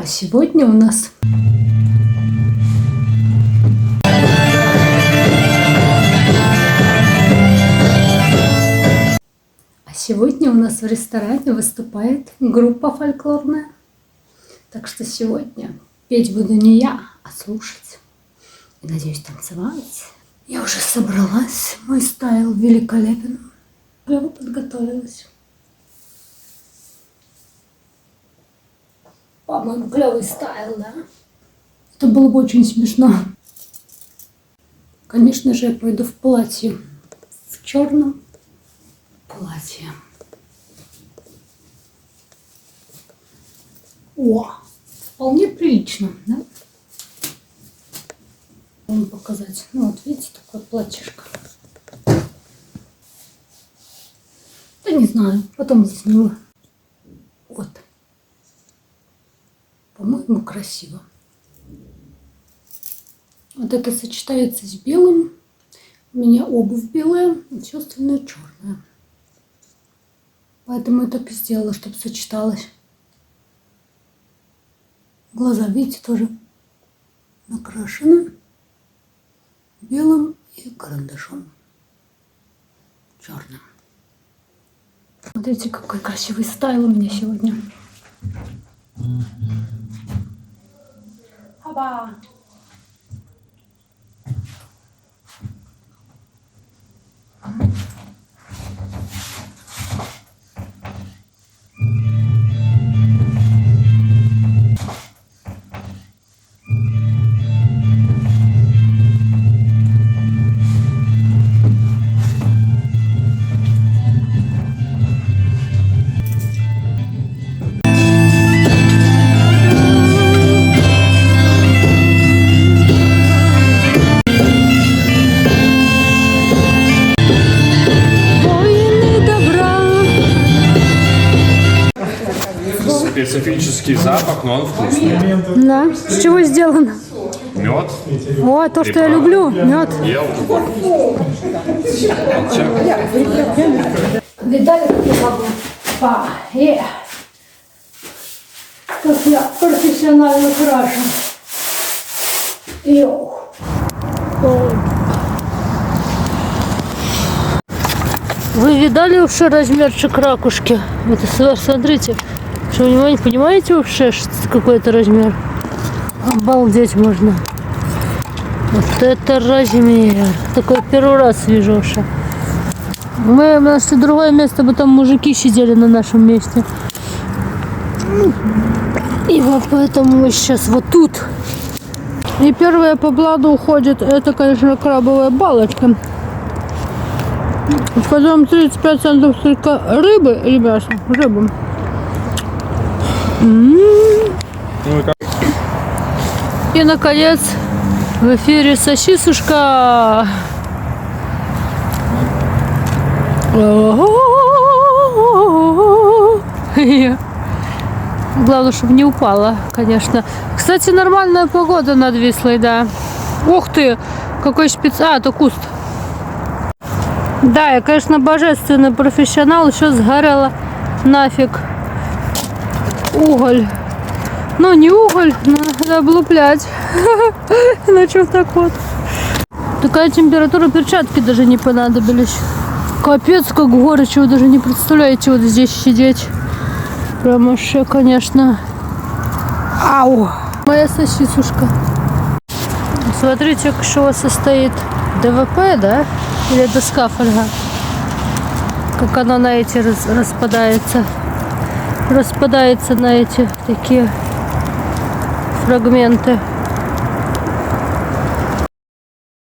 А сегодня у нас в ресторане выступает группа фольклорная. Так что сегодня петь буду не я, а слушать. И надеюсь, танцевать. Я уже собралась. Мой стайл великолепен. Я подготовилась. По-моему, клевый стайл, да? Это было бы очень смешно. Конечно же, я пойду в платье. В черном платье. О, вполне прилично, да? Вам показать. Ну вот, видите, такое платьишко. Да не знаю, потом засниму. Вот. По-моему, красиво. Вот это сочетается с белым. У меня обувь белая, а все остальное черное. Поэтому я так и сделала, чтобы сочеталось. Глаза, видите, тоже накрашены белым и карандашом черным. Смотрите, какой красивый стайл у меня сегодня. Хаба! Специфический запах, но он вкусный. Да. С чего сделано? Мед. О, то, что я люблю. Мед. Ел. Видали, как я могу? Как я профессионально крашу. Йоу. Вы видали вообще размерчик ракушки? Вот смотрите. Что, внимание, понимаете вообще, что какой-то размер? Обалдеть можно. Вот это размер. Такой первый раз вижу вообще. Мы нашли другое место, бы там мужики сидели на нашем месте. И вот поэтому мы сейчас вот тут. И первая по бладу уходит, это, конечно, крабовая балочка. В котором 35% только рыбы или мяса. Рыбы. И, наконец, в эфире сосисушка. Главное, чтобы не упала, конечно. Кстати, нормальная погода над Вислой, да. Ух ты, какой это куст. Да, я, конечно, божественный профессионал. Еще сгорела нафиг уголь. Ну, не уголь, надо облуплять. На чем так вот? Такая температура, перчатки даже не понадобились. Капец, как горячо, вы даже не представляете, вот здесь сидеть. Прям вообще, конечно. Ау! Моя сосисушка. Смотрите, из чего состоит ДВП, да? Или доска фольга. Как она на эти распадается. Распадается на эти такие фрагменты.